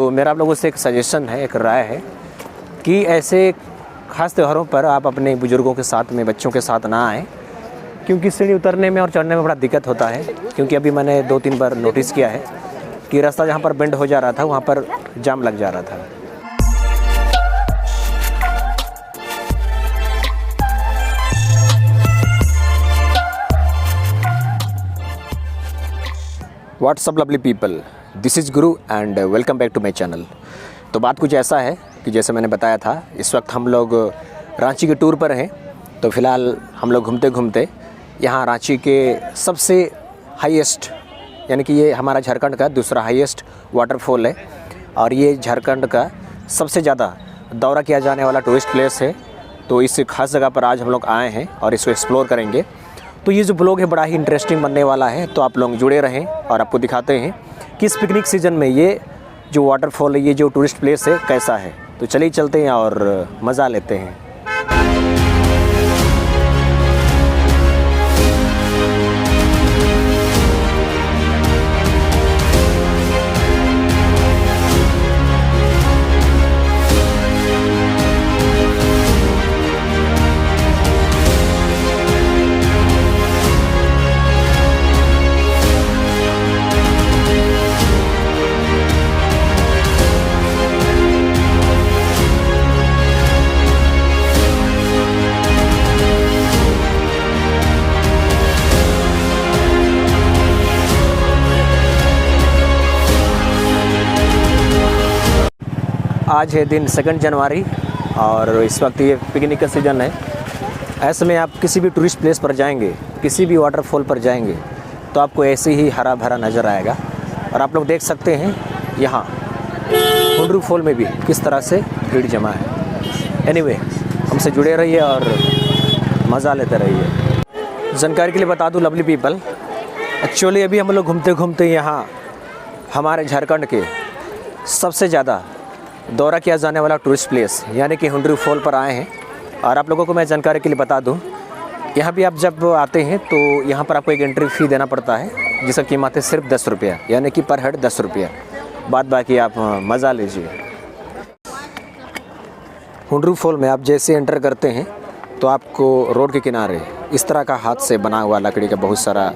तो मेरा आप लोगों से एक सजेशन है, एक राय है कि ऐसे ख़ास त्योहारों पर आप अपने बुज़ुर्गों के साथ में, बच्चों के साथ ना आएँ, क्योंकि सीढ़ी उतरने में और चढ़ने में बड़ा दिक्कत होता है। क्योंकि अभी मैंने 2-3 बार नोटिस किया है कि रास्ता जहाँ पर बेंड हो जा रहा था वहाँ पर जाम लग जा रहा था। What's up lovely people, this is Guru and welcome back to my channel. तो बात कुछ ऐसा है कि जैसे मैंने बताया था, इस वक्त हम लोग रांची के टूर पर हैं। तो फ़िलहाल हम लोग घूमते घूमते यहाँ रांची के सबसे हाईएस्ट, यानी कि ये हमारा झारखंड का दूसरा हाईएस्ट वाटरफॉल है और ये झारखंड का सबसे ज़्यादा दौरा किया जाने वाला टूरिस्ट प्लेस है। तो इस खास जगह पर आज हम लोग आए हैं और इसको एक्सप्लोर करेंगे। तो ये जो ब्लॉग है बड़ा ही इंटरेस्टिंग बनने वाला है, तो आप लोग जुड़े रहें और आपको दिखाते हैं कि इस पिकनिक सीज़न में ये जो वाटरफॉल है, ये जो टूरिस्ट प्लेस है कैसा है। तो चलिए चलते हैं और मज़ा लेते हैं। आज है दिन 2 जनवरी और इस वक्त ये पिकनिक का सीज़न है। ऐसे में आप किसी भी टूरिस्ट प्लेस पर जाएंगे, किसी भी वाटरफॉल पर जाएंगे तो आपको ऐसे ही हरा भरा नज़र आएगा। और आप लोग देख सकते हैं यहाँ हुंडरू फॉल में भी किस तरह से भीड़ जमा है। एनीवे, हमसे जुड़े रहिए और मज़ा लेते रहिए। जानकारी के लिए बता दूँ लवली पीपल, एक्चुअली अभी हम लोग घूमते घूमते यहाँ हमारे झारखंड के सबसे ज़्यादा दौरा किया जाने वाला टूरिस्ट प्लेस यानी कि हुंडरू फॉल पर आए हैं। और आप लोगों को मैं जानकारी के लिए बता दूं, यहाँ भी आप जब आते हैं तो यहाँ पर आपको एक एंट्री फ़ी देना पड़ता है जिसका कीमत है सिर्फ 10 रुपया, यानी कि पर हेड 10 रुपया। बाद बाकी आप मज़ा लीजिए। हुंडरू फॉल में आप जैसे एंटर करते हैं तो आपको रोड के किनारे इस तरह का हाथ से बना हुआ लकड़ी का बहुत सारा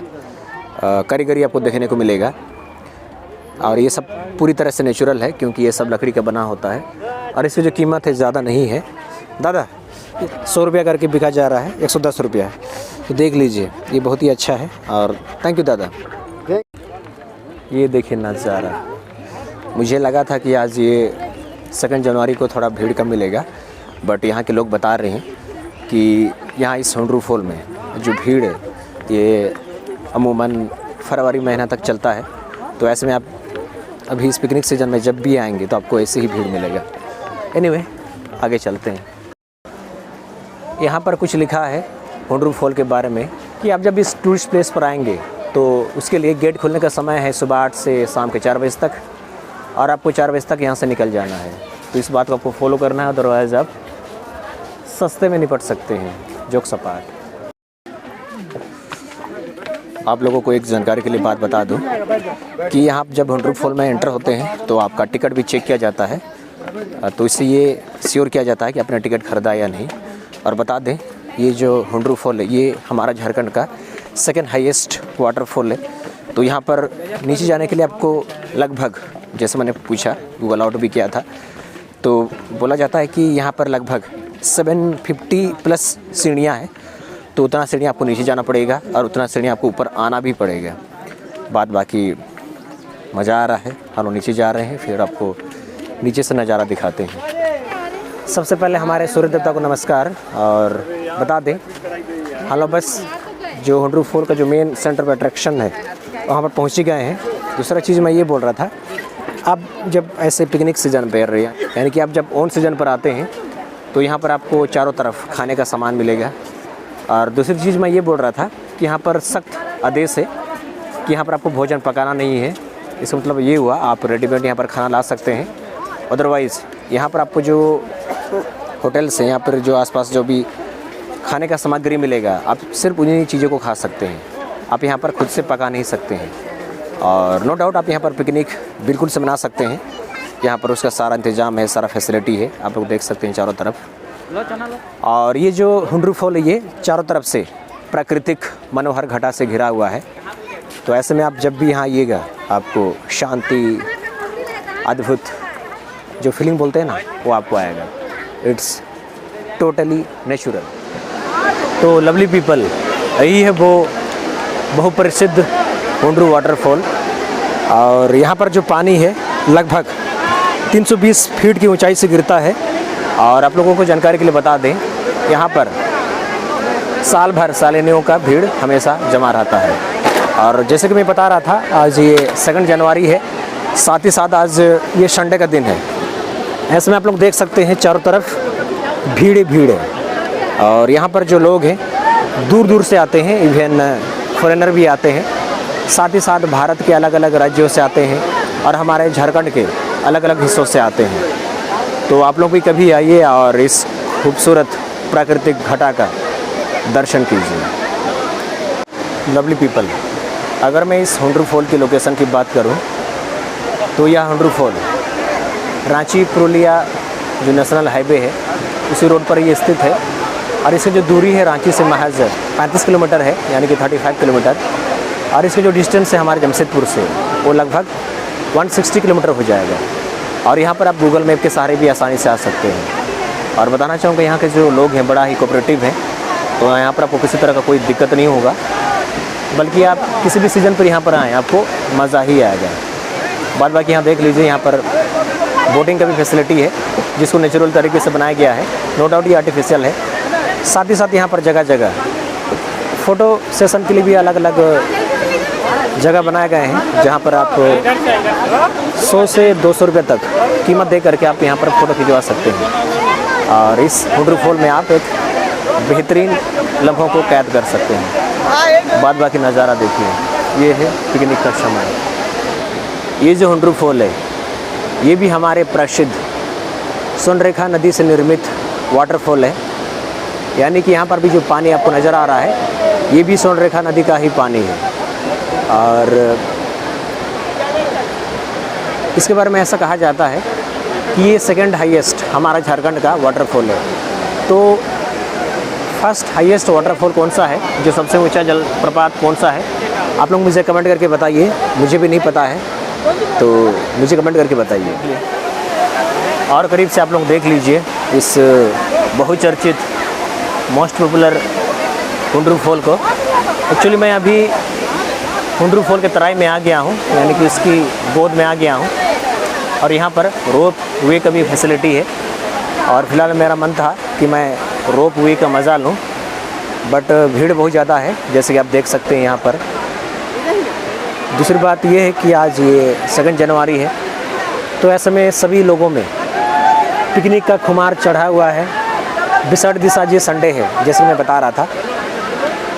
कारीगरी आपको देखने को मिलेगा। और ये सब पूरी तरह से नेचुरल है क्योंकि ये सब लकड़ी का बना होता है। और इसकी जो कीमत है ज़्यादा नहीं है दादा, 100 रुपया करके बिका जा रहा है, 110 रुपया। तो देख लीजिए, ये बहुत ही अच्छा है और थैंक यू दादा। ये देखिए नज़ारा, मुझे लगा था कि आज ये 2 जनवरी को थोड़ा भीड़ कम मिलेगा, बट यहाँ के लोग बता रहे हैं कि यहाँ इस हुंडरू फॉल में जो भीड़ है ये अमूमन फरवरी महीना तक चलता है। तो ऐसे में आप अभी इस पिकनिक सीज़न में जब भी आएंगे तो आपको ऐसे ही भीड़ मिलेगा। एनीवे, आगे चलते हैं। यहाँ पर कुछ लिखा है हुंडरू फॉल के बारे में कि आप जब इस टूरिस्ट प्लेस पर आएंगे तो उसके लिए गेट खुलने का समय है सुबह 8 से शाम के 4 बजे तक और आपको 4 बजे तक यहाँ से निकल जाना है। तो इस बात को आपको फॉलो करना है, अदरवाइज़ आप सस्ते में निपट सकते हैं। जोक सपाट। आप लोगों को एक जानकारी के लिए बात बता दूं कि यहाँ जब हुंडरू फॉल में एंटर होते हैं तो आपका टिकट भी चेक किया जाता है। तो इससे ये श्योर किया जाता है कि आपने टिकट खरीदा या नहीं। और बता दें, ये जो हुंडरू फॉल है ये हमारा झारखंड का 2nd हाईएस्ट वाटरफॉल है। तो यहाँ पर नीचे जाने के लिए आपको लगभग, जैसे मैंने पूछा, गूगल आउट भी किया था, तो बोला जाता है कि यहाँ पर लगभग 750 प्लस सीढ़ियाँ हैं। तो उतना सीढ़ियाँ आपको नीचे जाना पड़ेगा और उतना सीढ़ियाँ आपको ऊपर आना भी पड़ेगा। बाद बाकी मज़ा आ रहा है। हम लोग नीचे जा रहे हैं, फिर आपको नीचे से नज़ारा दिखाते हैं। सबसे पहले हमारे सूर्य देवता को नमस्कार। और बता दें, हम लोग बस जो हुंडरू फॉल का जो मेन सेंटर पर अट्रैक्शन है वहाँ पर पहुँच ही गए हैं। दूसरा चीज़ मैं ये बोल रहा था, आप जब ऐसे पिकनिक सीज़न पर रहे हैं, यानी कि आप जब ऑन सीज़न पर आते हैं तो यहाँ पर आपको चारों तरफ खाने का सामान मिलेगा। और दूसरी चीज़ मैं ये बोल रहा था कि यहाँ पर सख्त आदेश है कि यहाँ पर आपको भोजन पकाना नहीं है। इसका मतलब ये हुआ आप रेडीमेड यहाँ पर खाना ला सकते हैं। अदरवाइज़ यहाँ पर आपको जो होटल्स हैं, यहाँ पर जो आसपास जो भी खाने का सामग्री मिलेगा, आप सिर्फ उन्हीं चीज़ों को खा सकते हैं। आप यहाँ पर खुद से पका नहीं सकते हैं। और नो डाउट आप यहाँ पर पिकनिक बिल्कुल से मना सकते हैं। यहाँ पर उसका सारा इंतज़ाम है, सारा फैसिलिटी है, आप लोग देख सकते हैं चारों तरफ। और ये जो हुंड्रू फॉल है ये चारों तरफ से प्राकृतिक मनोहर घटा से घिरा हुआ है। तो ऐसे में आप जब भी यहाँ आइएगा आपको शांति, अद्भुत जो फीलिंग बोलते हैं ना वो आपको आएगा। It's totally natural. तो लवली पीपल, यही है वो बहुप्रसिद्ध हुंड्रू वाटरफॉल। और यहाँ पर जो पानी है लगभग 320 फीट की ऊंचाई से गिरता है। और आप लोगों को जानकारी के लिए बता दें, यहाँ पर साल भर सैलानियों का भीड़ हमेशा जमा रहता है। और जैसे कि मैं बता रहा था, आज ये 2 जनवरी है, साथ ही साथ आज ये संडे का दिन है। ऐसे में आप लोग देख सकते हैं चारों तरफ भीड़ ही भीड़ है। और यहाँ पर जो लोग हैं दूर दूर से आते हैं, इवन फॉरेनर भी आते हैं, साथ ही साथ भारत के अलग अलग राज्यों से आते हैं और हमारे झारखंड के अलग अलग हिस्सों से आते हैं। तो आप लोग भी कभी आइए और इस खूबसूरत प्राकृतिक घटा का दर्शन कीजिए। लवली पीपल, अगर मैं इस हुंड्रू फॉल की लोकेशन की बात करूं तो यह हुंड्रू फॉल रांची पुरुलिया जो नेशनल हाईवे है उसी रोड पर ये स्थित है। और इसकी जो दूरी है रांची से महज 35 किलोमीटर है, यानी कि 35 किलोमीटर। और इसकी जो डिस्टेंस है हमारे जमशेदपुर से वो लगभग 160 किलोमीटर हो जाएगा। और यहाँ पर आप गूगल मैप के सहारे भी आसानी से आ सकते हैं। और बताना चाहूँगा यहाँ के जो लोग हैं बड़ा ही कोऑपरेटिव हैं। तो यहाँ पर आपको किसी तरह का कोई दिक्कत नहीं होगा, बल्कि आप किसी भी सीज़न पर यहाँ पर आएँ आपको मज़ा ही आएगा। बाद बाकी यहाँ देख लीजिए, यहाँ पर बोटिंग का भी फैसिलिटी है जिसको नेचुरल तरीके से बनाया गया है। नो डाउट ये आर्टिफिशियल है। साथ ही साथ यहाँ पर जगह जगह फ़ोटो सेशन के लिए भी अलग अलग जगह बनाए गए हैं, जहाँ पर आप 100 से 200 रुपये तक कीमत दे करके आप यहाँ पर फ़ोटो खिंचवा सकते हैं। और इस हुंड्रू फॉल में आप एक बेहतरीन लम्हों को कैद कर सकते हैं। बाद बाकी नज़ारा देखिए, ये है पिकनिक का समय। ये जो हुंड्रू फॉल है ये भी हमारे प्रसिद्ध स्वर्णरेखा नदी से निर्मित वाटरफॉल है। यानी कि यहाँ पर भी जो पानी आपको नज़र आ रहा है ये भी स्वर्णरेखा नदी का ही पानी है। और इसके बारे में ऐसा कहा जाता है कि ये 2nd हाईएस्ट हमारा झारखंड का वाटरफॉल है। तो फर्स्ट हाईएस्ट वाटरफॉल कौन सा है, जो सबसे ऊंचा जलप्रपात कौन सा है, आप लोग मुझे कमेंट करके बताइए। मुझे भी नहीं पता है, तो मुझे कमेंट करके बताइए। और करीब से आप लोग देख लीजिए इस बहुचर्चित मोस्ट पॉपुलर हुंड्रू फॉल को। एक्चुअली मैं अभी हुंड्रू फॉल के तराई में आ गया हूँ, यानी कि इसकी गोद में आ गया हूँ। और यहाँ पर रोप वे का भी फैसिलिटी है। और फिलहाल मेरा मन था कि मैं रोप वे का मज़ा लूँ, बट भीड़ बहुत ज़्यादा है जैसे कि आप देख सकते हैं यहाँ पर। दूसरी बात ये है कि आज ये 2 जनवरी है, तो ऐसे में सभी लोगों में पिकनिक का खुमार चढ़ा हुआ है। बिसर्ट दिस आज ये संडे है जैसे मैं बता रहा था,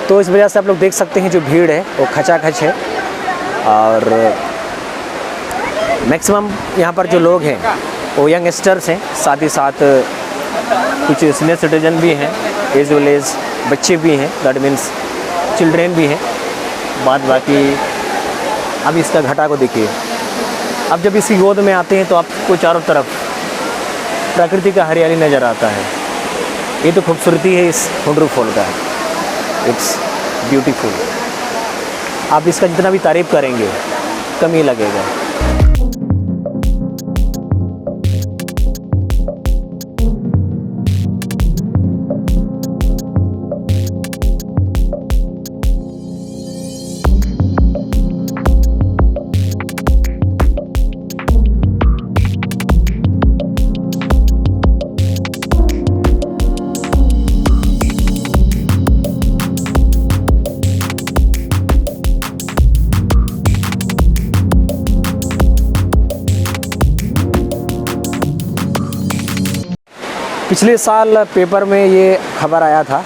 तो इस वजह से आप लोग देख सकते हैं जो भीड़ है वो खचाखच है। और मैक्सिमम यहाँ पर जो लोग हैं वो यंगस्टर्स हैं, साथ ही साथ कुछ सीनियर सिटीजन भी हैं, एज वेल एज बच्चे भी हैं, दैट मीन्स चिल्ड्रेन भी हैं। बाद बाकी अब इसका घटा को देखिए। अब जब इसकी गोद में आते हैं तो आपको चारों तरफ प्रकृति का हरियाली नज़र आता है। ये तो खूबसूरती है इस हुंड्रू फॉल का। It's beautiful. आप इसका जितना भी तारीफ़ करेंगे कम ही लगेगा। पिछले साल पेपर में ये खबर आया था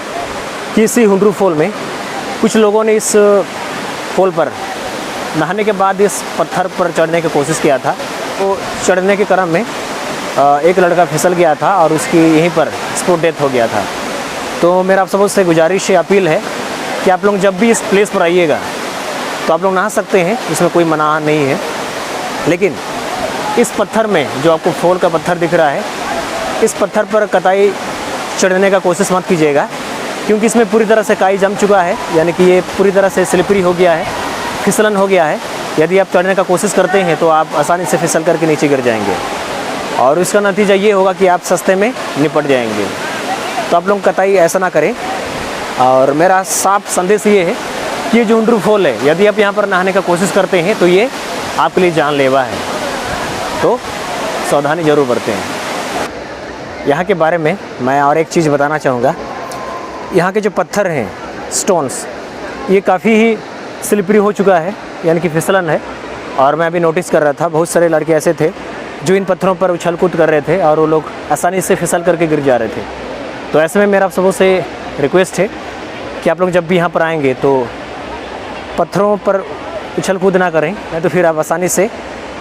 कि इसी हुंड्रू फॉल में कुछ लोगों ने इस फॉल पर नहाने के बाद इस पत्थर पर चढ़ने की कोशिश किया था। तो चढ़ने के क्रम में एक लड़का फिसल गया था और उसकी यहीं पर स्पॉट डेथ हो गया था। तो मेरा आप सबों से गुजारिश है, अपील है कि आप लोग जब भी इस प्लेस पर आइएगा तो आप लोग नहा सकते हैं, इसमें कोई मना नहीं है। लेकिन इस पत्थर में जो आपको फॉल का पत्थर दिख रहा है, इस पत्थर पर कतई चढ़ने का कोशिश मत कीजिएगा, क्योंकि इसमें पूरी तरह से काई जम चुका है, यानी कि ये पूरी तरह से स्लिपरी हो गया है, फिसलन हो गया है। यदि आप चढ़ने का कोशिश करते हैं तो आप आसानी से फिसल करके नीचे गिर जाएंगे और इसका नतीजा ये होगा कि आप सस्ते में निपट जाएंगे। तो आप लोग कतई ऐसा ना करें। और मेरा साफ संदेश ये है कि ये जो हुंड्रू फॉल है, यदि आप यहाँ पर नहाने का कोशिश करते हैं तो ये आपके लिए जानलेवा है, तो सावधानी ज़रूर बरतें। यहाँ के बारे में मैं और एक चीज़ बताना चाहूँगा। यहाँ के जो पत्थर हैं, स्टोन्स, ये काफ़ी ही स्लिपरी हो चुका है, यानी कि फिसलन है। और मैं अभी नोटिस कर रहा था, बहुत सारे लड़के ऐसे थे जो इन पत्थरों पर उछल कूद कर रहे थे और वो लोग आसानी से फिसल करके गिर जा रहे थे। तो ऐसे में मेरा आप सबों से रिक्वेस्ट है कि आप लोग जब भी यहाँ पर आएंगे तो पत्थरों पर उछल कूद ना करें, नहीं तो फिर आप आसानी से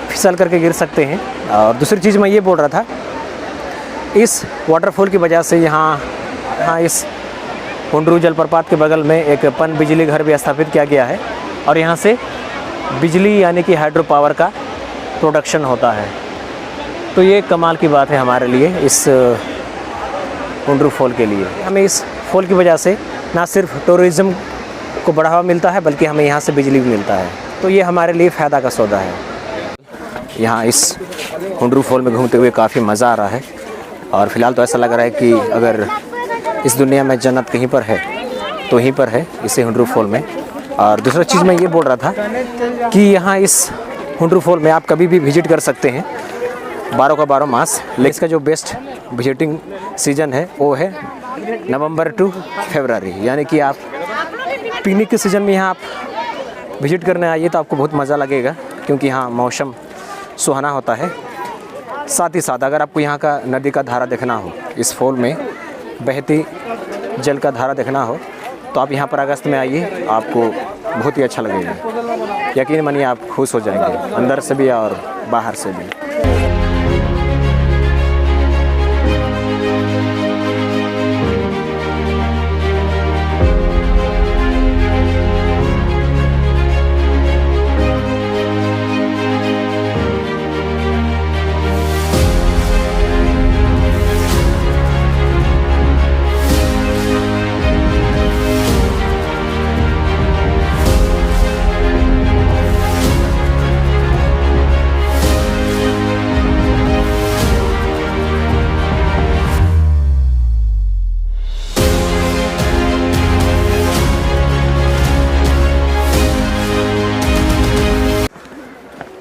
फिसल करके गिर सकते हैं। और दूसरी चीज़ मैं ये बोल रहा था, इस वाटरफॉल की वजह से यहाँ इस हुंड्रू जलप्रपात के बगल में एक पन बिजली घर भी स्थापित किया गया है और यहाँ से बिजली यानी कि हाइड्रो पावर का प्रोडक्शन होता है। तो ये कमाल की बात है हमारे लिए, इस हुंड्रू फॉल के लिए। हमें इस फॉल की वजह से ना सिर्फ टूरिज़्म को बढ़ावा मिलता है, बल्कि हमें यहाँ से बिजली भी मिलता है। तो ये हमारे लिए फ़ायदा का सौदा है। यहाँ इस हुंड्रू फॉल में घूमते हुए काफ़ी मज़ा आ रहा है और फ़िलहाल तो ऐसा लग रहा है कि अगर इस दुनिया में जन्नत कहीं पर है तो यहीं पर है, इसी हुंड्रू फॉल में। और दूसरा चीज़ मैं ये बोल रहा था कि यहाँ इस हुंड्रू फॉल में आप कभी भी विजिट कर सकते हैं 12 का 12 मास। लेकिन इसका जो बेस्ट विजिटिंग सीज़न है वो है नवंबर टू फरवरी, यानी कि आप पिकनिक के सीज़न में यहाँ आप विजिट करने आइए तो आपको बहुत मज़ा लगेगा, क्योंकि यहाँ मौसम सुहाना होता है। साथ ही साथ अगर आपको यहाँ का नदी का धारा देखना हो, इस फॉल में बहती जल का धारा देखना हो, तो आप यहाँ पर अगस्त में आइए, आपको बहुत ही अच्छा लगेगा। यकीन मानिए आप खुश हो जाएंगे, अंदर से भी और बाहर से भी।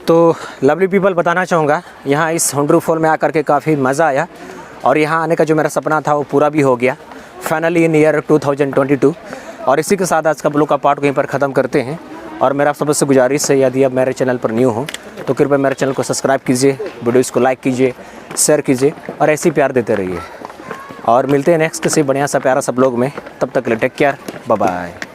तो लवली पीपल बताना चाहूँगा, यहाँ इस हुंड्रू फॉल में आकर के काफ़ी मज़ा आया और यहाँ आने का जो मेरा सपना था वो पूरा भी हो गया फाइनली इन ईयर 2022। और इसी के साथ आज का ब्लॉग का पार्ट कहीं पर ख़त्म करते हैं। और मेरा आप सबसे गुजारिश है, यदि आप मेरे चैनल पर न्यू हो तो कृपया मेरे चैनल को सब्सक्राइब कीजिए, वीडियोज़ को लाइक कीजिए, शेयर कीजिए और ऐसे ही प्यार देते रहिए। और मिलते हैं नेक्स्ट किसी बढ़िया सा प्यारा सा ब्लॉग में। तब तक के लिए टेक केयर, बाय बाय।